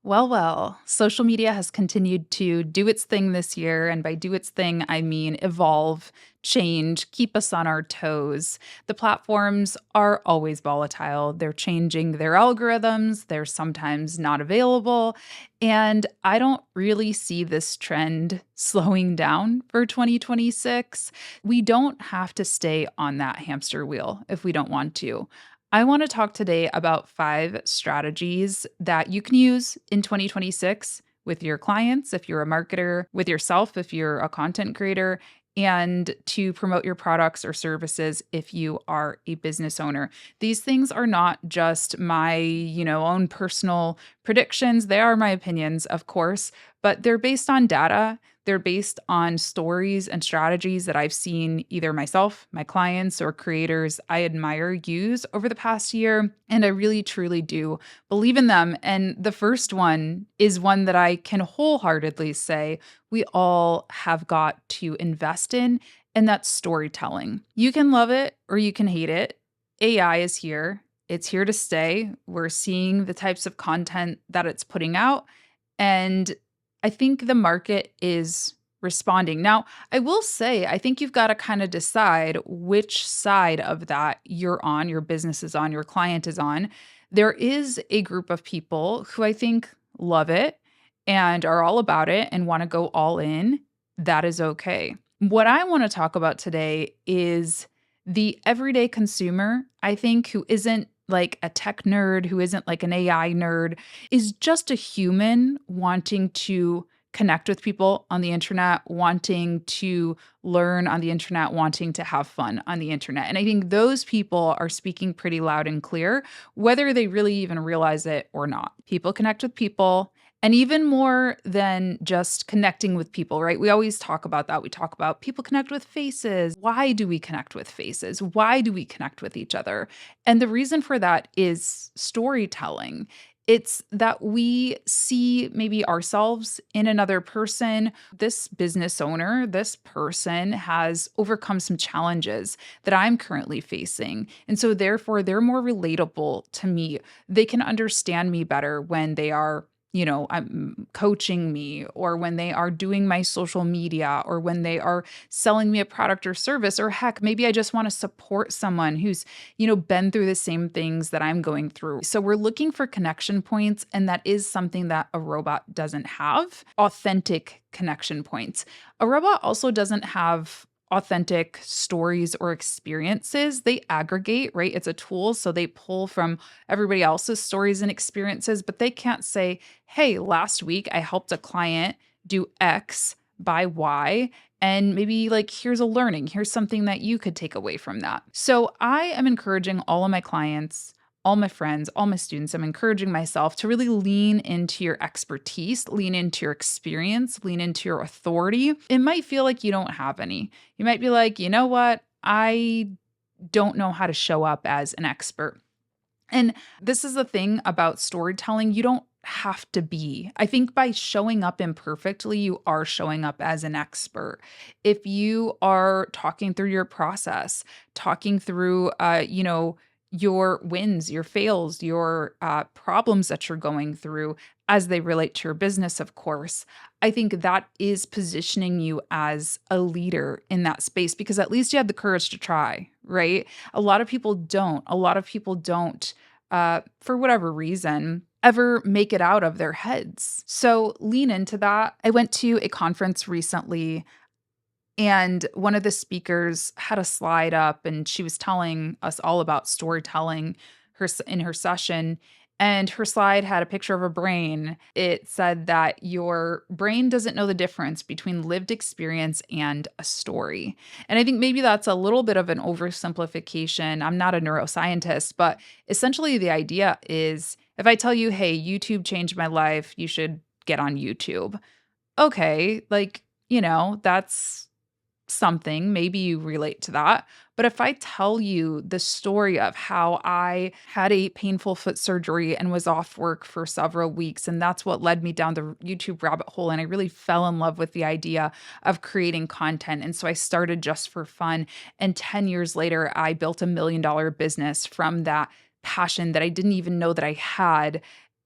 Social media has continued to do its thing this year. And by do its thing, I mean evolve, change, keep us on our toes. The platforms are always volatile. They're changing their algorithms, they're sometimes not available. And I don't really see this trend slowing down for 2026. We don't have to stay on that hamster wheel if we don't want to. I want to talk today about 5 strategies that you can use in 2026 with your clients, if you're a marketer, with yourself, if you're a content creator, and to promote your products or services if you are a business owner. These things are not just my, own personal predictions. They are my opinions, of course, but they're based on data. They're based on stories and strategies that I've seen either myself, my clients, or creators I admire use over the past year. And I really, truly do believe in them. And the first one is one that I can wholeheartedly say we all have got to invest in, and that's storytelling. You can love it or you can hate it. AI is here. It's here to stay. We're seeing the types of content that it's putting out. And I think the market is responding. Now, I will say, I think you've got to kind of decide which side of that you're on, your business is on, your client is on. There is a group of people who I think love it and are all about it and want to go all in. That is okay. What I want to talk about today is the everyday consumer, I think, who isn't like a tech nerd, who isn't like an AI nerd, is just a human wanting to connect with people on the internet, wanting to learn on the internet, wanting to have fun on the internet. And I think those people are speaking pretty loud and clear, whether they really even realize it or not. People connect with people. And even more than just connecting with people, right? We always talk about that. We talk about people connect with faces. Why do we connect with faces? Why do we connect with each other? And the reason for that is storytelling. It's that we see maybe ourselves in another person. This business owner, this person has overcome some challenges that I'm currently facing. And so, therefore, they're more relatable to me. They can understand me better when they are I'm coaching me, or when they are doing my social media, or when they are selling me a product or service, or heck, maybe I just want to support someone who's, been through the same things that I'm going through. So we're looking for connection points, and that is something that a robot doesn't have. Authentic connection points. A robot also doesn't have authentic stories or experiences. They aggregate, right? It's a tool. So they pull from everybody else's stories and experiences, but they can't say, hey, last week I helped a client do X by Y. And maybe like, here's a learning, here's something that you could take away from that. So I am encouraging all of my clients, all my friends, all my students, I'm encouraging myself to really lean into your expertise, lean into your experience, lean into your authority. It might feel like you don't have any. You might be like, you know what? I don't know how to show up as an expert. And this is the thing about storytelling. You don't have to be. I think by showing up imperfectly, you are showing up as an expert. If you are talking through your process, talking through, your wins, your fails, your problems that you're going through as they relate to your business, of course, I think that is positioning you as a leader in that space because at least you had the courage to try, right? A lot of people don't. A lot of people don't, for whatever reason, ever make it out of their heads. So lean into that. I went to a conference recently, and one of the speakers had a slide up and she was telling us all about storytelling in her session. And her slide had a picture of a brain. It said that your brain doesn't know the difference between lived experience and a story. And I think maybe that's a little bit of an oversimplification. I'm not a neuroscientist, but essentially the idea is if I tell you, hey, YouTube changed my life, you should get on YouTube. Okay, like, that's something, maybe you relate to that. But if I tell you the story of how I had a painful foot surgery and was off work for several weeks, and that's what led me down the YouTube rabbit hole, and I really fell in love with the idea of creating content. And so I started just for fun. And 10 years later, I built $1 million business from that passion that I didn't even know that I had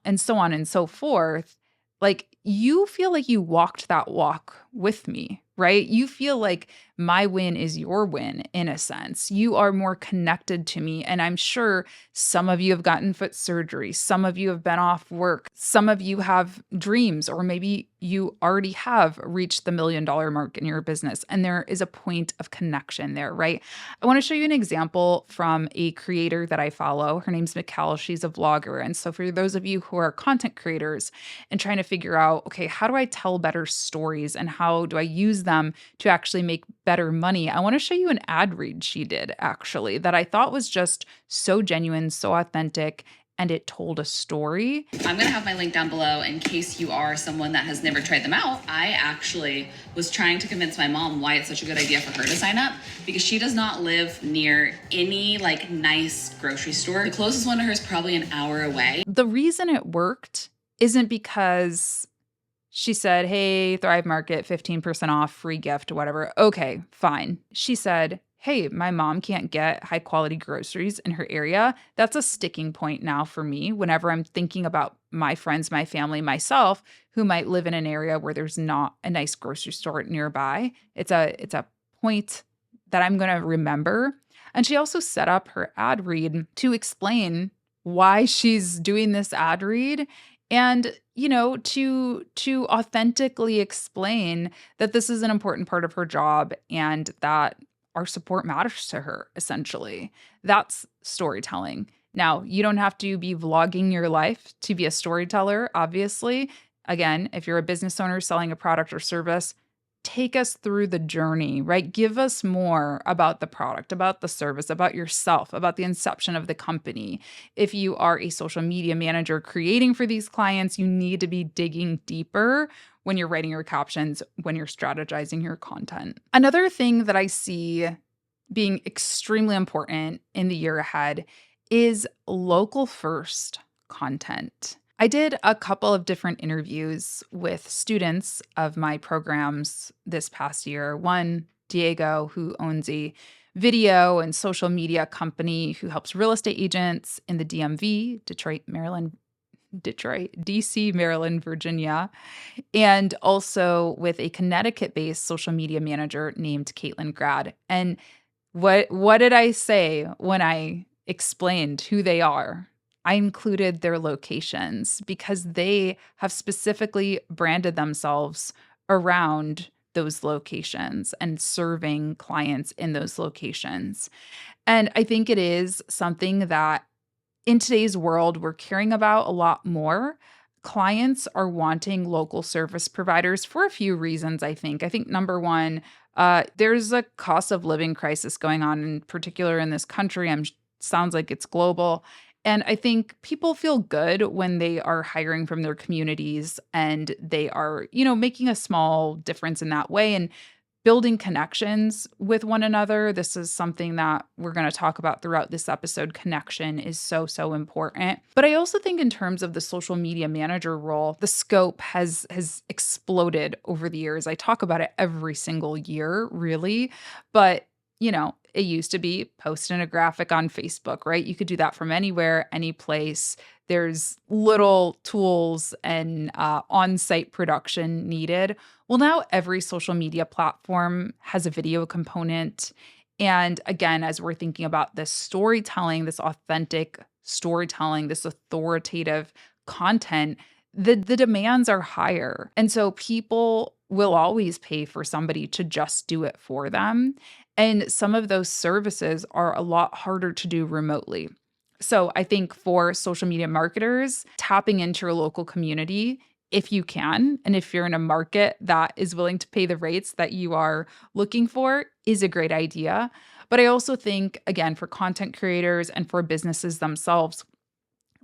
and so on and so forth, like you feel like you walked that walk with me, right? You feel like my win is your win in a sense. You are more connected to me. And I'm sure some of you have gotten foot surgery. Some of you have been off work. Some of you have dreams, or maybe you already have reached the $1 million mark in your business. And there is a point of connection there, right? I want to show you an example from a creator that I follow. Her name's Mikkel. She's a vlogger. And so for those of you who are content creators and trying to figure out, okay, how do I tell better stories and how do I use them to actually make better money? I want to show you an ad read she did actually that I thought was just so genuine, so authentic, and it told a story. I'm going to have my link down below in case you are someone that has never tried them out. I actually was trying to convince my mom why it's such a good idea for her to sign up, because she does not live near any like nice grocery store. The closest one to her is probably an hour away. The reason it worked isn't because she said, hey, Thrive Market, 15% off, free gift, whatever. Okay, fine. She said, hey, my mom can't get high quality groceries in her area. That's a sticking point now for me whenever I'm thinking about my friends, my family, myself, who might live in an area where there's not a nice grocery store nearby. It's a point that I'm going to remember. And she also set up her ad read to explain why she's doing this ad read, and to authentically explain that this is an important part of her job and that our support matters to her, essentially. That's storytelling. Now, you don't have to be vlogging your life to be a storyteller, obviously. Again, if you're a business owner selling a product or service, take us through the journey, right? Give us more about the product, about the service, about yourself, about the inception of the company. If you are a social media manager creating for these clients, you need to be digging deeper when you're writing your captions, when you're strategizing your content. Another thing that I see being extremely important in the year ahead is local first content. I did a couple of different interviews with students of my programs this past year. One, Diego, who owns a video and social media company who helps real estate agents in the DMV, DC, Maryland, Virginia, and also with a Connecticut-based social media manager named Caitlin Grad. And what did I say when I explained who they are? I included their locations because they have specifically branded themselves around those locations and serving clients in those locations. And I think it is something that in today's world we're caring about a lot more. Clients are wanting local service providers for a few reasons, I think. I think number one, there's a cost of living crisis going on, in particular in this country. Sounds like it's global. And I think people feel good when they are hiring from their communities and they are, making a small difference in that way and building connections with one another. This is something that we're going to talk about throughout this episode. Connection is so, so important. But I also think in terms of the social media manager role, the scope has exploded over the years. I talk about it every single year, really. But it used to be posting a graphic on Facebook, right? You could do that from anywhere, any place. There's little tools and on-site production needed. Well, now every social media platform has a video component. And again, as we're thinking about this storytelling, this authentic storytelling, this authoritative content, the demands are higher. And so people will always pay for somebody to just do it for them. And some of those services are a lot harder to do remotely. So I think for social media marketers, tapping into your local community, if you can, and if you're in a market that is willing to pay the rates that you are looking for, is a great idea. But I also think, again, for content creators and for businesses themselves,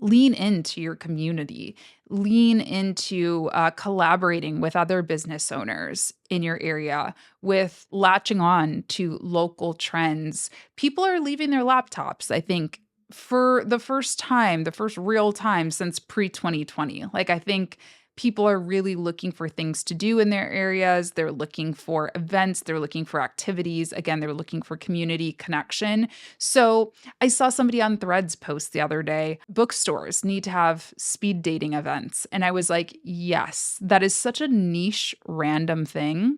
lean into your community, lean into collaborating with other business owners in your area, with latching on to local trends. People are leaving their laptops, I think, for the first real time since pre-2020. Like, I think People are really looking for things to do in their areas. They're looking for events, they're looking for activities. Again, they're looking for community connection. So, I saw somebody on Threads post the other day, bookstores need to have speed dating events. And I was like, yes, that is such a niche, random thing.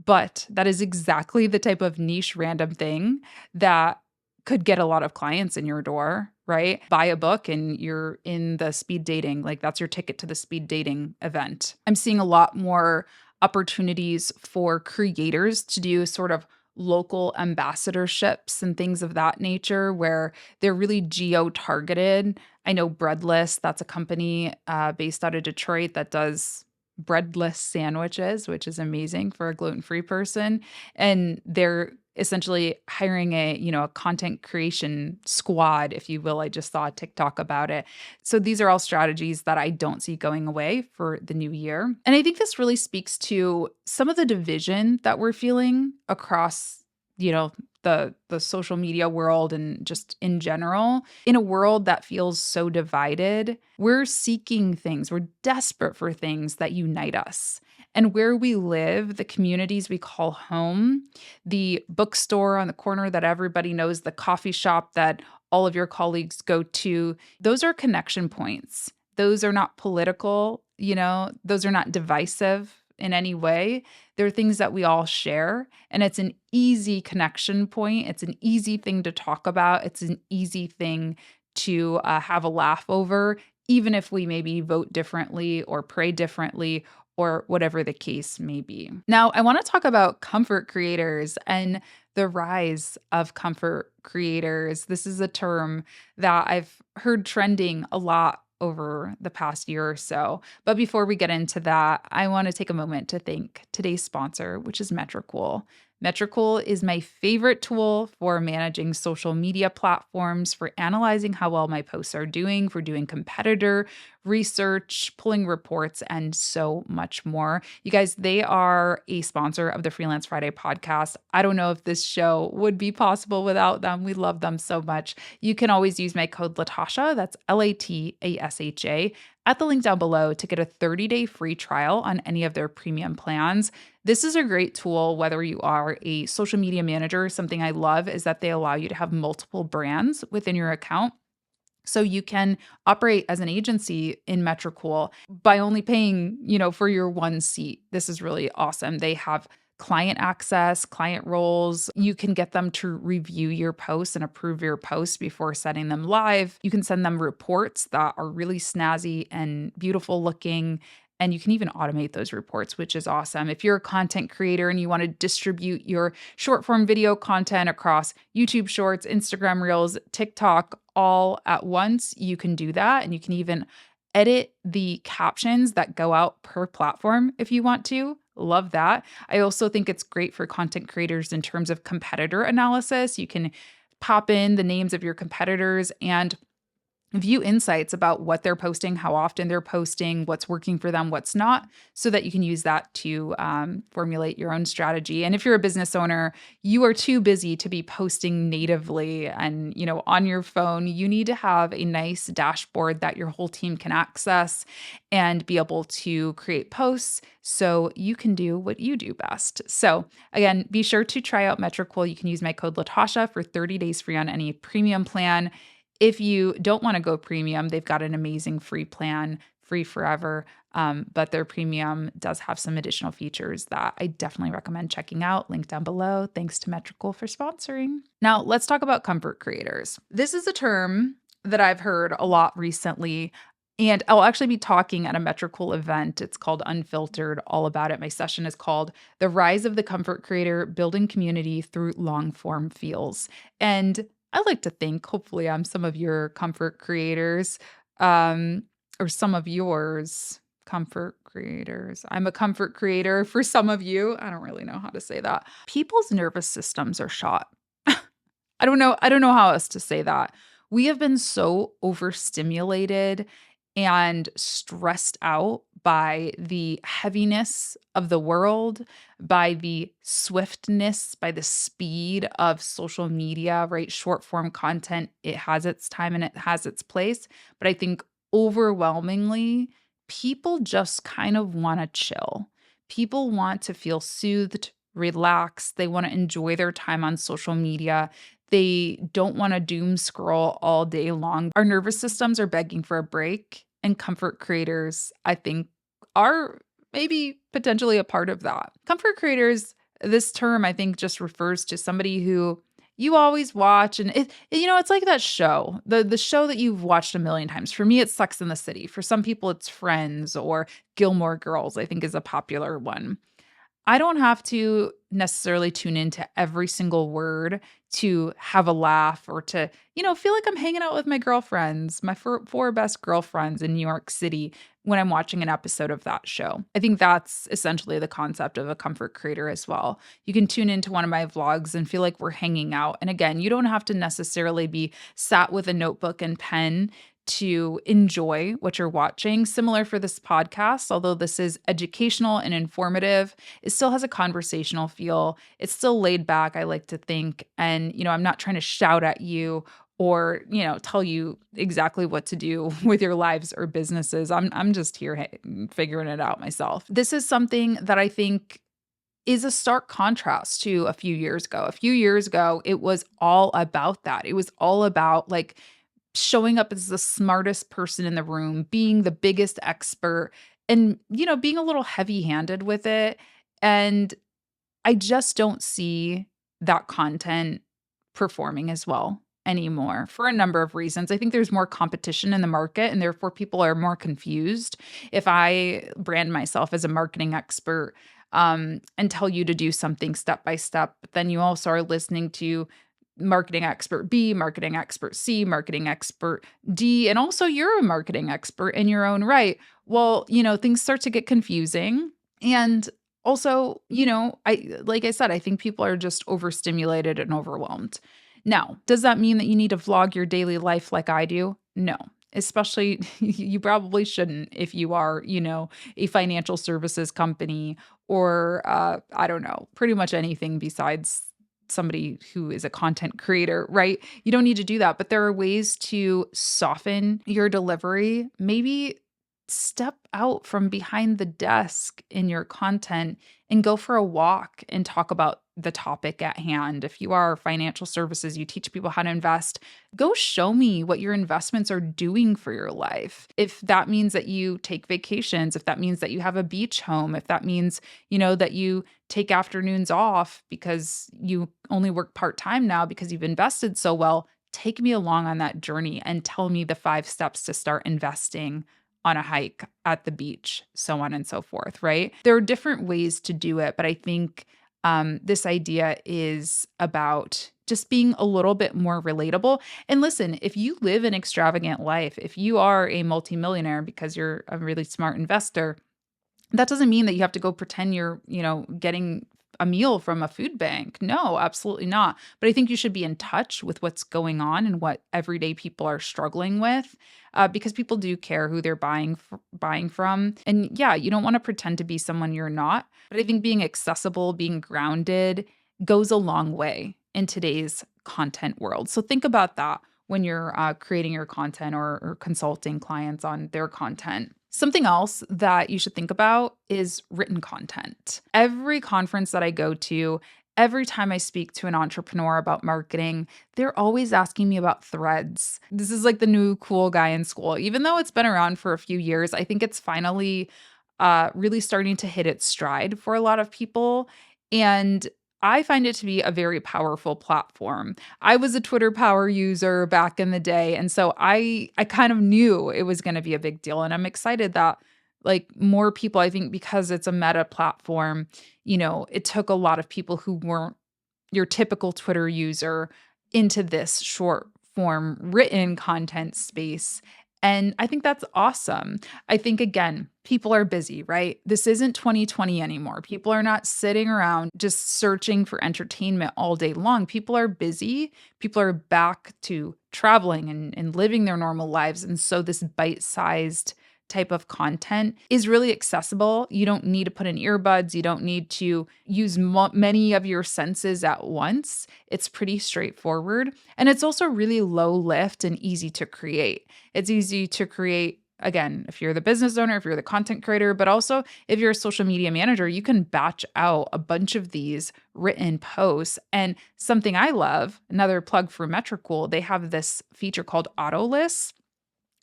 But that is exactly the type of niche, random thing that could get a lot of clients in your door, right? Buy a book and you're in the speed dating, like that's your ticket to the speed dating event. I'm seeing a lot more opportunities for creators to do sort of local ambassadorships and things of that nature where they're really geo targeted. I know Breadless, that's a company based out of Detroit that does breadless sandwiches, which is amazing for a gluten-free person. And they're essentially hiring a content creation squad, if you will. I just saw a TikTok about it. So these are all strategies that I don't see going away for the new year. And I think this really speaks to some of the division that we're feeling across, you know, the social media world and just in general. In a world that feels so divided, we're seeking things, we're desperate for things that unite us. And where we live, the communities we call home, the bookstore on the corner that everybody knows, the coffee shop that all of your colleagues go to, those are connection points. Those are not political, those are not divisive in any way. They're things that we all share, and it's an easy connection point. It's an easy thing to talk about. It's an easy thing to have a laugh over, even if we maybe vote differently or pray differently or whatever the case may be. Now, I want to talk about comfort creators and the rise of comfort creators. This is a term that I've heard trending a lot over the past year or so. But before we get into that, I want to take a moment to thank today's sponsor, which is Metricool. Metricool is my favorite tool for managing social media platforms, for analyzing how well my posts are doing, for doing competitor research, pulling reports, and so much more. You guys, they are a sponsor of the Freelance Friday podcast. I don't know if this show would be possible without them. We love them so much. You can always use my code Latasha, that's Latasha, at the link down below to get a 30-day free trial on any of their premium plans. This is a great tool whether you are a social media manager. Something I love is that they allow you to have multiple brands within your account. So you can operate as an agency in Metricool by only paying, for your one seat. This is really awesome. They have client access, client roles. You can get them to review your posts and approve your posts before setting them live. You can send them reports that are really snazzy and beautiful looking. And you can even automate those reports, which is awesome. If you're a content creator and you want to distribute your short form video content across YouTube Shorts, Instagram Reels, TikTok, all at once, you can do that. And you can even edit the captions that go out per platform if you want to. Love that. I also think it's great for content creators in terms of competitor analysis. You can pop in the names of your competitors and view insights about what they're posting, how often they're posting, what's working for them, what's not, so that you can use that to formulate your own strategy. And if you're a business owner, you are too busy to be posting natively and, on your phone. You need to have a nice dashboard that your whole team can access and be able to create posts so you can do what you do best. So again, be sure to try out Metricool. You can use my code Latasha for 30 days free on any premium plan. If you don't want to go premium, they've got an amazing free plan, free forever. But their premium does have some additional features that I definitely recommend checking out. Link down below. Thanks to Metricool for sponsoring. Now, let's talk about comfort creators. This is a term that I've heard a lot recently. And I'll actually be talking at a Metricool event. It's called Unfiltered, all about it. My session is called The Rise of the Comfort Creator, Building Community Through Long Form Feels. And I like to think, hopefully, I'm some of your comfort creators, or some of yours comfort creators. I'm a comfort creator for some of you. I don't really know how to say that. People's nervous systems are shot. I don't know. I don't know how else to say that. We have been so overstimulated and stressed out by the heaviness of the world, by the swiftness, by the speed of social media, right? Short form content, it has its time and it has its place. But I think overwhelmingly, people just kind of want to chill. People want to feel soothed, relaxed. They want to enjoy their time on social media. They don't want to doom scroll all day long. Our nervous systems are begging for a break, and comfort creators, I think, are maybe potentially a part of that. Comfort creators, this term, I think, just refers to somebody who you always watch, and it's like that show, the show that you've watched a million times. For me, it's Sex in the City. For some people, it's Friends or Gilmore Girls, I think is a popular one. I don't have to necessarily tune into every single word to have a laugh or to, feel like I'm hanging out with my girlfriends, my four best girlfriends in New York City when I'm watching an episode of that show. I think that's essentially the concept of a comfort creator as well. You can tune into one of my vlogs and feel like we're hanging out. And again, you don't have to necessarily be sat with a notebook and pen to enjoy what you're watching. Similar for this podcast, although this is educational and informative, it still has a conversational feel. It's still laid back, I like to think. And, I'm not trying to shout at you or, tell you exactly what to do with your lives or businesses. I'm just here figuring it out myself. This is something that I think is a stark contrast to a few years ago. A few years ago, it was all about that. It was all about like showing up as the smartest person in the room, being the biggest expert, and, being a little heavy-handed with it. And I just don't see that content performing as well anymore for a number of reasons. I think there's more competition in the market, and therefore people are more confused. If I brand myself as a marketing expert, and tell you to do something step by step, but then you also are listening to marketing expert B, marketing expert C, marketing expert D, and also you're a marketing expert in your own right. Well, things start to get confusing. And also, like I said, I think people are just overstimulated and overwhelmed. Now, does that mean that you need to vlog your daily life like I do? No. Especially, you probably shouldn't if you are, a financial services company or, I don't know, pretty much anything besides somebody who is a content creator, right? You don't need to do that, but there are ways to soften your delivery. Maybe step out from behind the desk in your content and go for a walk and talk about the topic at hand. If you are financial services, you teach people how to invest, go show me what your investments are doing for your life. If that means that you take vacations, if that means that you have a beach home, if that means, that you take afternoons off because you only work part-time now because you've invested so well, take me along on that journey and tell me the 5 steps to start investing on a hike at the beach, so on and so forth, right? There are different ways to do it, but I think this idea is about just being a little bit more relatable. And listen, if you live an extravagant life, if you are a multimillionaire because you're a really smart investor, that doesn't mean that you have to go pretend you're, getting a meal from a food bank. No, absolutely not. But I think you should be in touch with what's going on and what everyday people are struggling with, because people do care who they're buying from. And yeah, you don't want to pretend to be someone you're not. But I think being accessible, being grounded goes a long way in today's content world. So think about that when you're creating your content or consulting clients on their content. Something else that you should think about is written content. Every conference that I go to, every time I speak to an entrepreneur about marketing, they're always asking me about threads. This is like the new cool guy in school. Even though it's been around for a few years, I think it's finally really starting to hit its stride for a lot of people. And I find it to be a very powerful platform. I was a Twitter power user back in the day, and so I kind of knew it was going to be a big deal, and I'm excited that like more people, I think because it's a meta platform, it took a lot of people who weren't your typical Twitter user into this short form written content space. And I think that's awesome. I think, again, people are busy, right? This isn't 2020 anymore. People are not sitting around just searching for entertainment all day long. People are busy. People are back to traveling and living their normal lives. And so this bite sized type of content is really accessible. You don't need to put in earbuds. You don't need to use many of your senses at once. It's pretty straightforward. And it's also really low lift and easy to create. It's easy to create again, if you're the business owner, if you're the content creator, but also if you're a social media manager, you can batch out a bunch of these written posts. And something I love, another plug for Metricool, they have this feature called auto lists.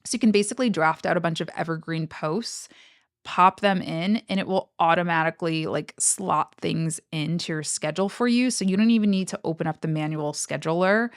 So you can basically draft out a bunch of evergreen posts, pop them in, and it will automatically like slot things into your schedule for you. So you don't even need to open up the manual scheduler,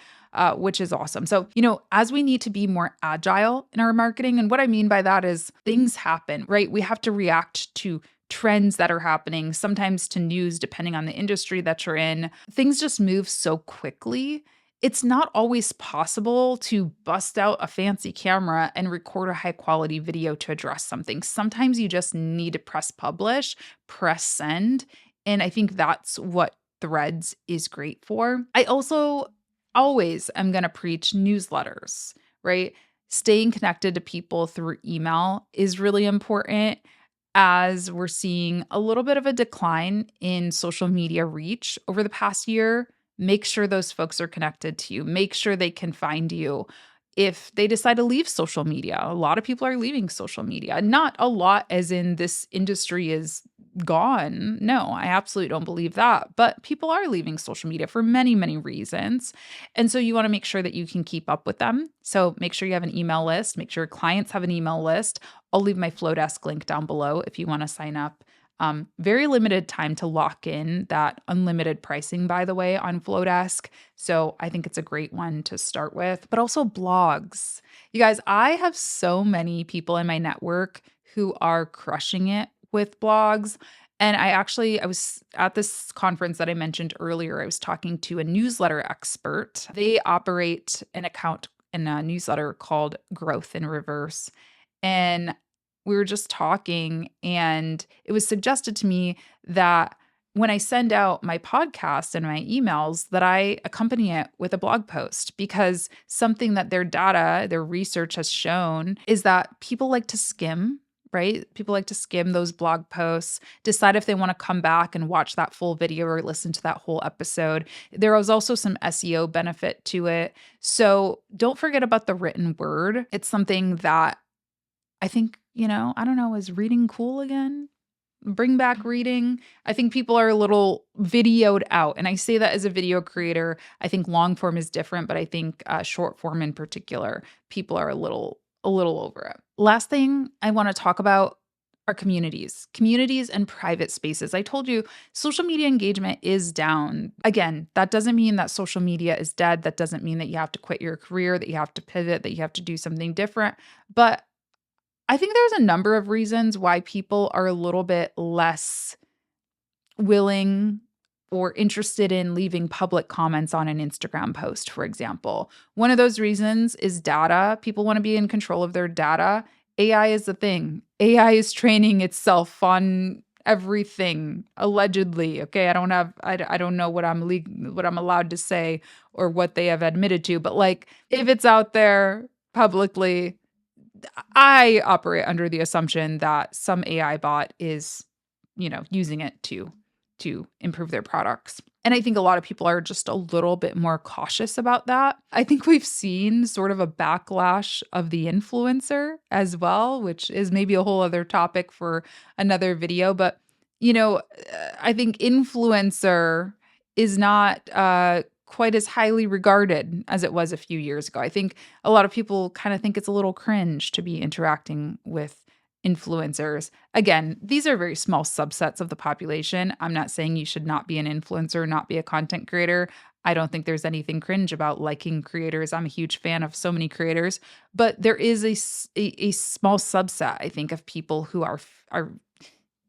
which is awesome. So, as we need to be more agile in our marketing, and what I mean by that is things happen, right? We have to react to trends that are happening, sometimes to news, depending on the industry that you're in. Things just move so quickly. It's not always possible to bust out a fancy camera and record a high quality video to address something. Sometimes you just need to press publish, press send. And I think that's what Threads is great for. I also always am going to preach newsletters, right? Staying connected to people through email is really important as we're seeing a little bit of a decline in social media reach over the past year. Make sure those folks are connected to you. Make sure they can find you. If they decide to leave social media, a lot of people are leaving social media. Not a lot, as in this industry is gone. No, I absolutely don't believe that. But people are leaving social media for many, many reasons. And so you want to make sure that you can keep up with them. So make sure you have an email list. Make sure clients have an email list. I'll leave my Flowdesk link down below if you want to sign up. Very limited time to lock in that unlimited pricing, by the way, on Flowdesk. So I think it's a great one to start with, but also blogs. You guys, I have so many people in my network who are crushing it with blogs. And I was at this conference that I mentioned earlier. I was talking to a newsletter expert. They operate an account in a newsletter called Growth in Reverse. And we were just talking, and it was suggested to me that when I send out my podcast and my emails, that I accompany it with a blog post, because something that their data, their research has shown is that people like to skim, right? People like to skim those blog posts, decide if they want to come back and watch that full video or listen to that whole episode. There was also some SEO benefit to it. So don't forget about the written word. It's something that I think, I don't know, is reading cool again? Bring back reading. I think people are a little videoed out. And I say that as a video creator. I think long form is different, but I think short form in particular, people are a little over it. Last thing I want to talk about are communities and private spaces. I told you social media engagement is down. Again, that doesn't mean that social media is dead. That doesn't mean that you have to quit your career, that you have to pivot, that you have to do something different. But I think there's a number of reasons why people are a little bit less willing or interested in leaving public comments on an Instagram post, for example. One of those reasons is data. People want to be in control of their data. AI is the thing. AI is training itself on everything, allegedly. Okay, I don't know what I'm allowed to say or what they have admitted to, but like if it's out there publicly, I operate under the assumption that some AI bot is, using it to improve their products. And I think a lot of people are just a little bit more cautious about that. I think we've seen sort of a backlash of the influencer as well, which is maybe a whole other topic for another video. But, I think influencer is not quite as highly regarded as it was a few years ago. I think a lot of people kind of think it's a little cringe to be interacting with influencers. Again, these are very small subsets of the population. I'm not saying you should not be an influencer, not be a content creator. I don't think there's anything cringe about liking creators. I'm a huge fan of so many creators, but there is a small subset, I think, of people who are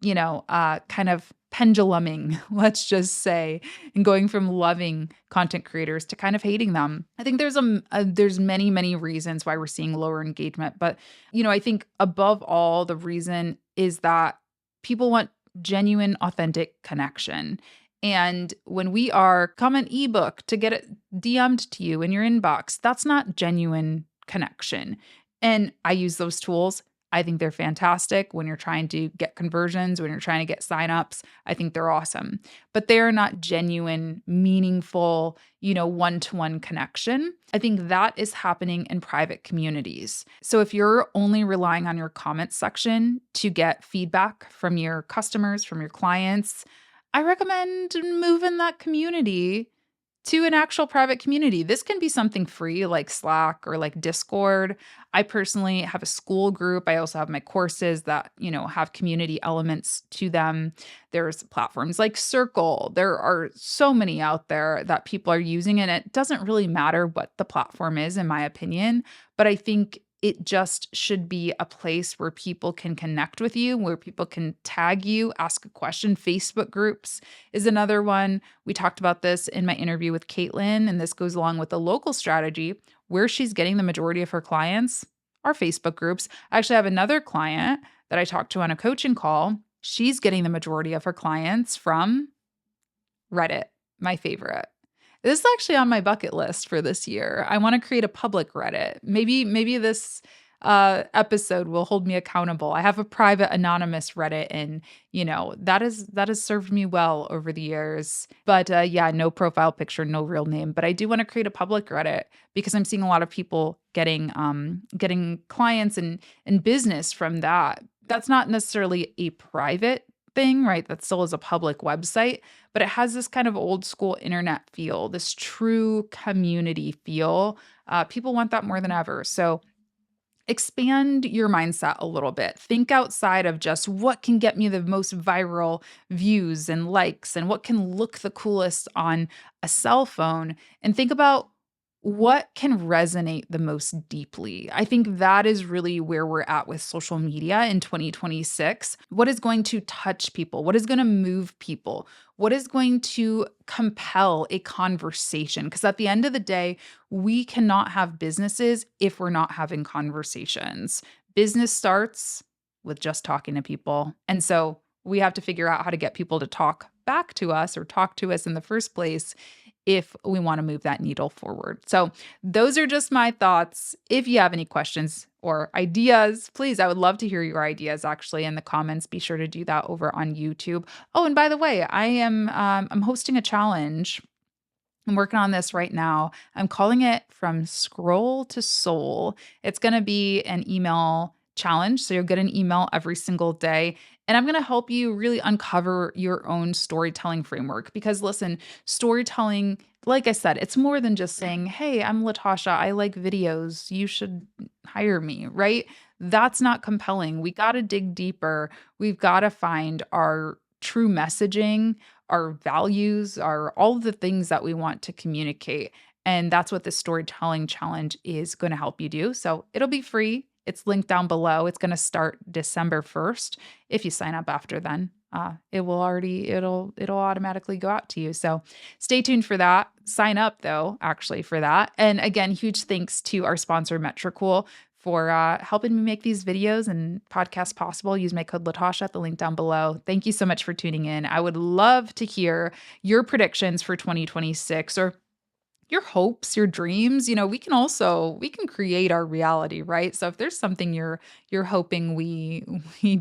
kind of penduluming, let's just say, and going from loving content creators to kind of hating them. I think there's many, many reasons why we're seeing lower engagement. But, I think above all, the reason is that people want genuine, authentic connection. And when we are come an ebook to get it DM'd to you in your inbox, that's not genuine connection. And I use those tools. I think they're fantastic when you're trying to get conversions, when you're trying to get signups. I think they're awesome, but they are not genuine, meaningful, one-to-one connection. I think that is happening in private communities. So if you're only relying on your comments section to get feedback from your customers, from your clients, I recommend moving that community to an actual private community. This can be something free like Slack or like Discord. I personally have a school group. I also have my courses that, have community elements to them. There's platforms like Circle. There are so many out there that people are using, and it doesn't really matter what the platform is, in my opinion. But I think it just should be a place where people can connect with you, where people can tag you, ask a question. Facebook groups is another one. We talked about this in my interview with Caitlin, and this goes along with the local strategy where she's getting the majority of her clients are Facebook groups. I actually have another client that I talked to on a coaching call. She's getting the majority of her clients from Reddit, my favorite. This is actually on my bucket list for this year. I want to create a public Reddit. Maybe this episode will hold me accountable. I have a private anonymous Reddit, and that has served me well over the years. But yeah, no profile picture, no real name. But I do want to create a public Reddit because I'm seeing a lot of people getting clients and business from that. That's not necessarily a private thing, right? That still is a public website, but it has this kind of old school internet feel, this true community feel. People want that more than ever. So expand your mindset a little bit. Think outside of just what can get me the most viral views and likes and what can look the coolest on a cell phone, and think about what can resonate the most deeply. I think that is really where we're at with social media in 2026. What is going to touch people? What is going to move people? What is going to compel a conversation? Because at the end of the day, we cannot have businesses if we're not having conversations. Business starts with just talking to people. And so we have to figure out how to get people to talk back to us or talk to us in the first place if we want to move that needle forward. So, those are just my thoughts. If you have any questions or ideas, please, I would love to hear your ideas actually in the comments. Be sure to do that over on YouTube. Oh, and by the way, I'm hosting a challenge. I'm working on this right now. I'm calling it From Scroll to Soul. It's going to be an email challenge. So you'll get an email every single day. And I'm going to help you really uncover your own storytelling framework. Because listen, storytelling, like I said, it's more than just saying, hey, I'm Latasha. I like videos. You should hire me, right? That's not compelling. We got to dig deeper. We've got to find our true messaging, our values, our all of the things that we want to communicate. And that's what the storytelling challenge is going to help you do. So it'll be free. It's linked down below. It's going to start December 1st. If you sign up after then, it'll automatically go out to you. So stay tuned for that. Sign up though, actually for that. And again, huge thanks to our sponsor Metricool for helping me make these videos and podcasts possible. Use my code Latasha at the link down below. Thank you so much for tuning in. I would love to hear your predictions for 2026 or your hopes, your dreams. We can create our reality, right? So if there's something you're hoping we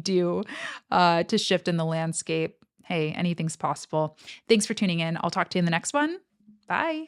do to shift in the landscape, hey, anything's possible. Thanks for tuning in. I'll talk to you in the next one. Bye.